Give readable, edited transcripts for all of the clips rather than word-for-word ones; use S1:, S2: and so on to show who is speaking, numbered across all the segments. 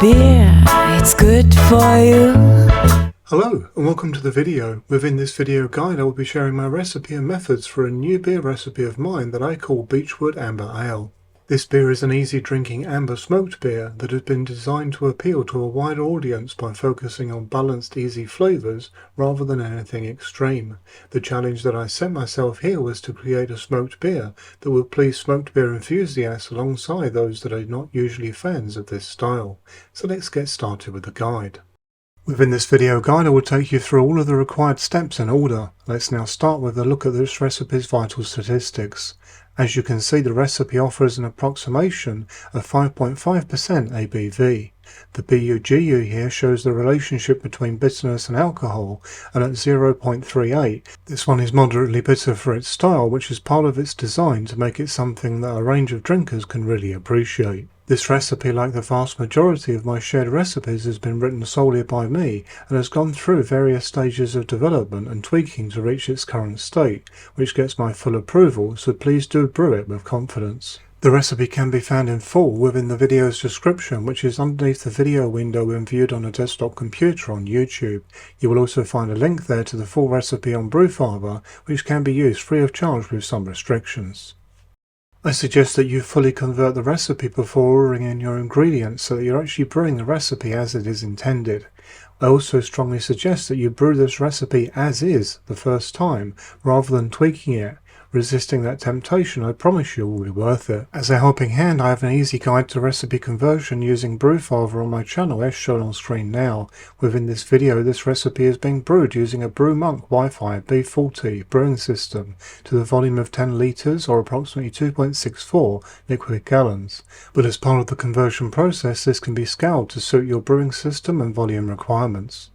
S1: beer, it's good for you.
S2: Hello and welcome to the video. Within this video guide I will be sharing my recipe and methods for a new beer recipe of mine that I call Beechwood Amber Ale. This beer is an easy drinking amber smoked beer that has been designed to appeal to a wider audience by focusing on balanced easy flavours rather than anything extreme. The challenge that I set myself here was to create a smoked beer that would please smoked beer enthusiasts alongside those that are not usually fans of this style. So let's get started with the guide. Within this video guide I will take you through all of the required steps in order. Let's now start with a look at this recipe's vital statistics. As you can see, the recipe offers an approximation of 5.5% ABV. The BUGU here shows the relationship between bitterness and alcohol, and at 0.38 this one is moderately bitter for its style, which is part of its design to make it something that a range of drinkers can really appreciate. This recipe, like the vast majority of my shared recipes, has been written solely by me and has gone through various stages of development and tweaking to reach its current state, which gets my full approval, so please do brew it with confidence. The recipe can be found in full within the video's description, which is underneath the video window when viewed on a desktop computer on YouTube. You will also find a link there to the full recipe on Brewhouse, which can be used free of charge with some restrictions. I suggest that you fully convert the recipe before ordering in your ingredients so that you're actually brewing the recipe as it is intended. I also strongly suggest that you brew this recipe as is the first time rather than tweaking it. Resisting that temptation, I promise you, will be worth it. As a helping hand, I have an easy guide to recipe conversion using Brewhouse on my channel as shown on screen now. Within this video, this recipe is being brewed using a BrewMonk Wi-Fi B40 brewing system to the volume of 10 litres or approximately 2.64 liquid gallons. But as part of the conversion process, this can be scaled to suit your brewing system and volume requirements.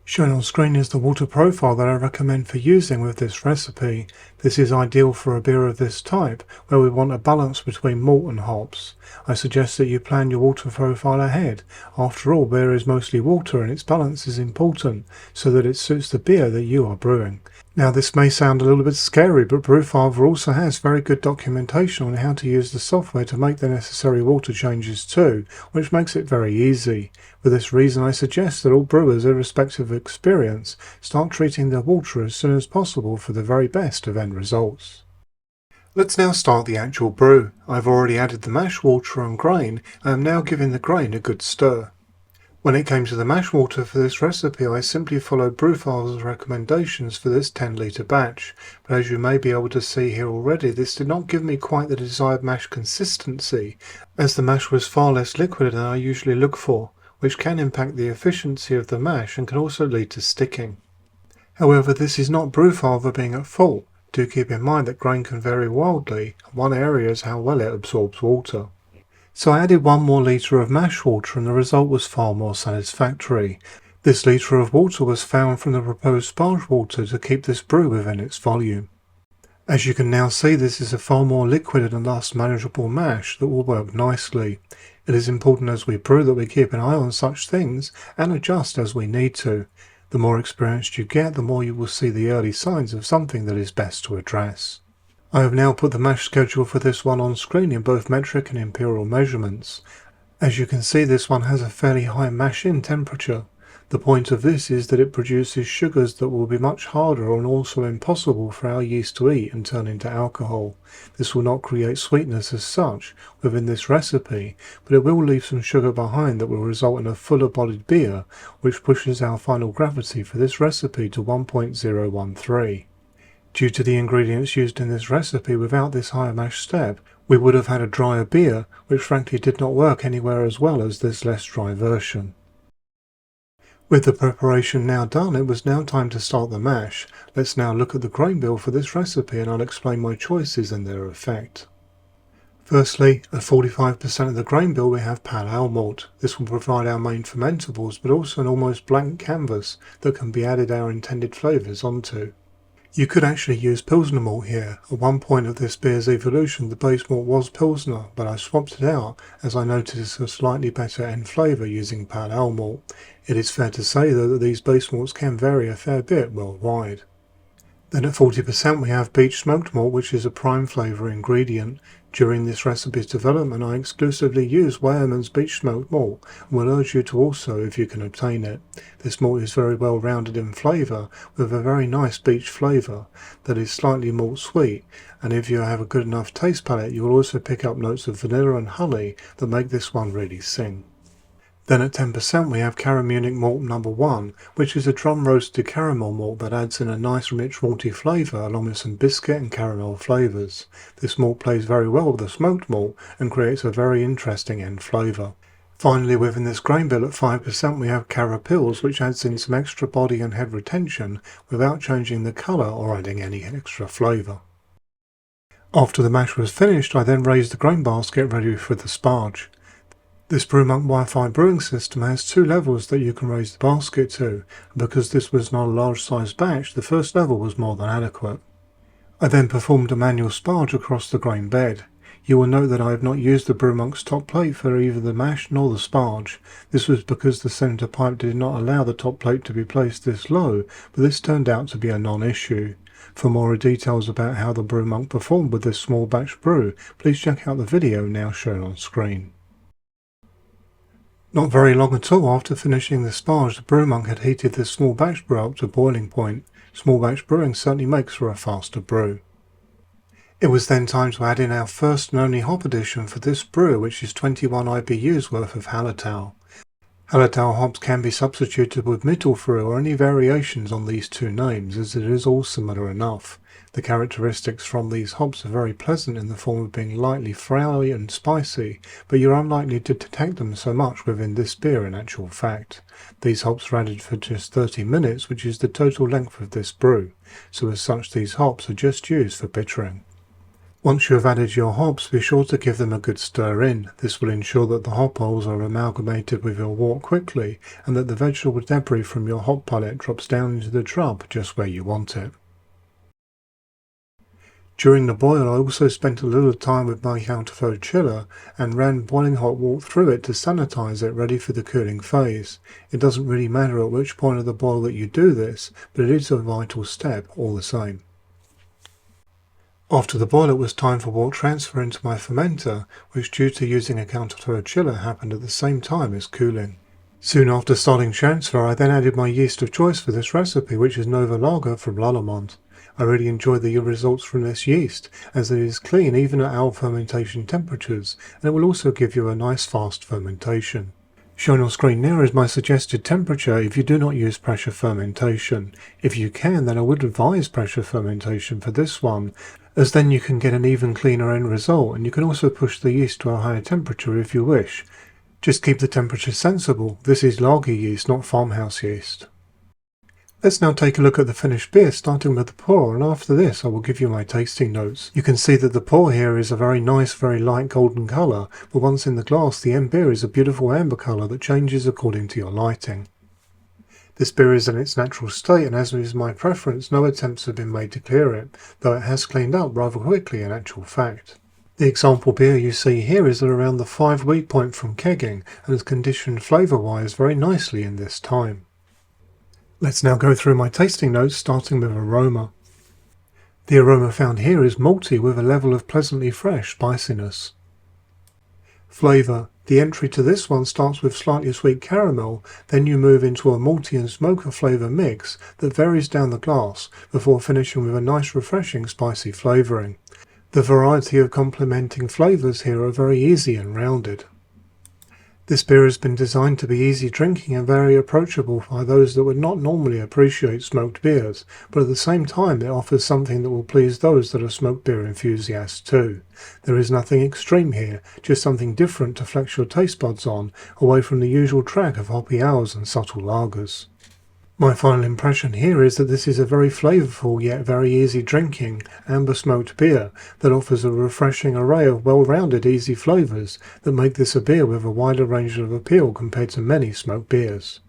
S2: Shown on screen is the water profile that I recommend for using with this recipe. This is ideal for a beer of this type, where we want a balance between malt and hops. I suggest that you plan your water profile ahead. After all, beer is mostly water and its balance is important, so that it suits the beer that you are brewing. Now this may sound a little bit scary, but Brewhouse also has very good documentation on how to use the software to make the necessary water changes too, which makes it very easy. For this reason I suggest that all brewers, irrespective of experience, start treating their water as soon as possible for the very best of end results. Let's now start the actual brew. I've already added the mash water and grain, and am now giving the grain a good stir. When it came to the mash water for this recipe, I simply followed Brewhouse's recommendations for this 10 litre batch, but as you may be able to see here already, this did not give me quite the desired mash consistency, as the mash was far less liquid than I usually look for, which can impact the efficiency of the mash and can also lead to sticking. However, this is not Brewhouse being at fault. Do keep in mind that grain can vary wildly, and one area is how well it absorbs water. So I added 1 more litre of mash water and the result was far more satisfactory. This litre of water was found from the proposed Sparge water to keep this brew within its volume. As you can now see, this is a far more liquid and thus manageable mash that will work nicely. It is important as we brew that we keep an eye on such things and adjust as we need to. The more experienced you get, the more you will see the early signs of something that is best to address. I have now put the mash schedule for this one on screen in both metric and imperial measurements. As you can see, this one has a fairly high mash-in temperature. The point of this is that it produces sugars that will be much harder and also impossible for our yeast to eat and turn into alcohol. This will not create sweetness as such within this recipe, but it will leave some sugar behind that will result in a fuller bodied beer, which pushes our final gravity for this recipe to 1.013. Due to the ingredients used in this recipe, without this higher mash step, we would have had a drier beer, which frankly did not work anywhere as well as this less dry version. With the preparation now done, it was now time to start the mash. Let's now look at the grain bill for this recipe and I'll explain my choices and their effect. Firstly, at 45% of the grain bill we have pale ale malt. This will provide our main fermentables, but also an almost blank canvas that can be added our intended flavours onto. You could actually use Pilsner malt here. At one point of this beer's evolution the base malt was Pilsner, but I swapped it out as I noticed a slightly better end flavour using pale ale malt. It is fair to say though that these base malts can vary a fair bit worldwide. Then at 40% we have Beech smoked malt, which is a prime flavour ingredient. During this recipe's development I exclusively use Weyermann's Beech smoked malt and will urge you to also if you can obtain it. This malt is very well rounded in flavour with a very nice beech flavour that is slightly malt sweet, and if you have a good enough taste palette you will also pick up notes of vanilla and honey that make this one really sing. Then at 10% we have Caramunich malt number 1, which is a drum roasted caramel malt that adds in a nice rich malty flavour along with some biscuit and caramel flavours. This malt plays very well with the smoked malt and creates a very interesting end flavour. Finally, within this grain bill at 5% we have Carapils, which adds in some extra body and head retention without changing the colour or adding any extra flavour. After the mash was finished I then raised the grain basket ready for the sparge. This Brewmonk Wi-Fi brewing system has 2 levels that you can raise the basket to, and because this was not a large size batch, the first level was more than adequate. I then performed a manual sparge across the grain bed. You will note that I have not used the Brewmonk's top plate for either the mash nor the sparge. This was because the centre pipe did not allow the top plate to be placed this low, but this turned out to be a non-issue. For more details about how the Brewmonk performed with this small batch brew, please check out the video now shown on screen. Not very long at all after finishing the sparge, the Brewmonk had heated this small batch brew up to boiling point. Small batch brewing certainly makes for a faster brew. It was then time to add in our first and only hop addition for this brew, which is 21 IBUs worth of Hallertau. Hallertau hops can be substituted with Mittelfrüh or any variations on these two names, as it is all similar enough. The characteristics from these hops are very pleasant in the form of being lightly frowny and spicy, but you're unlikely to detect them so much within this beer in actual fact. These hops are added for just 30 minutes, which is the total length of this brew, so as such these hops are just used for bittering. Once you have added your hops, be sure to give them a good stir in. This will ensure that the hop oils are amalgamated with your wort quickly, and that the vegetable debris from your hop pellet drops down into the drub just where you want it. During the boil I also spent a little time with my counterflow chiller and ran boiling hot water through it to sanitize it ready for the cooling phase. It doesn't really matter at which point of the boil that you do this, but it is a vital step all the same. After the boil it was time for wort transfer into my fermenter, which due to using a counterflow chiller happened at the same time as cooling. Soon after starting transfer I then added my yeast of choice for this recipe, which is Nova Lager from Lallemand. I really enjoy the results from this yeast, as it is clean even at our fermentation temperatures, and it will also give you a nice fast fermentation. Shown on screen now is my suggested temperature if you do not use pressure fermentation. If you can, then I would advise pressure fermentation for this one, as then you can get an even cleaner end result, and you can also push the yeast to a higher temperature if you wish. Just keep the temperature sensible. This is lager yeast, not farmhouse yeast. Let's now take a look at the finished beer, starting with the pour, and after this I will give you my tasting notes. You can see that the pour here is a very nice, very light golden colour, but once in the glass the end beer is a beautiful amber colour that changes according to your lighting. This beer is in its natural state, and as is my preference, no attempts have been made to clear it, though it has cleaned up rather quickly in actual fact. The example beer you see here is at around the 5-week point from kegging, and is conditioned flavour-wise very nicely in this time. Let's now go through my tasting notes, starting with aroma. The aroma found here is malty with a level of pleasantly fresh spiciness. Flavour. The entry to this one starts with slightly sweet caramel, then you move into a malty and smoker flavour mix that varies down the glass before finishing with a nice refreshing spicy flavouring. The variety of complementing flavours here are very easy and rounded. This beer has been designed to be easy drinking and very approachable by those that would not normally appreciate smoked beers, but at the same time it offers something that will please those that are smoked beer enthusiasts too. There is nothing extreme here, just something different to flex your taste buds on, away from the usual track of hoppy ales and subtle lagers. My final impression here is that this is a very flavourful yet very easy drinking amber smoked beer that offers a refreshing array of well-rounded easy flavours that make this a beer with a wider range of appeal compared to many smoked beers.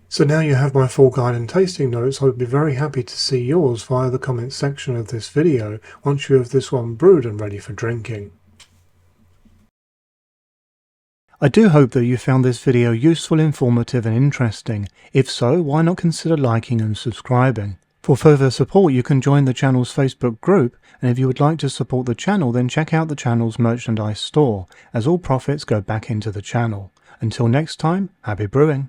S2: So now you have my full guide and tasting notes. I would be very happy to see yours via the comments section of this video once you have this one brewed and ready for drinking. I do hope that you found this video useful, informative and interesting. If so, why not consider liking and subscribing? For further support, you can join the channel's Facebook group, and if you would like to support the channel, then check out the channel's merchandise store, as all profits go back into the channel. Until next time, happy brewing!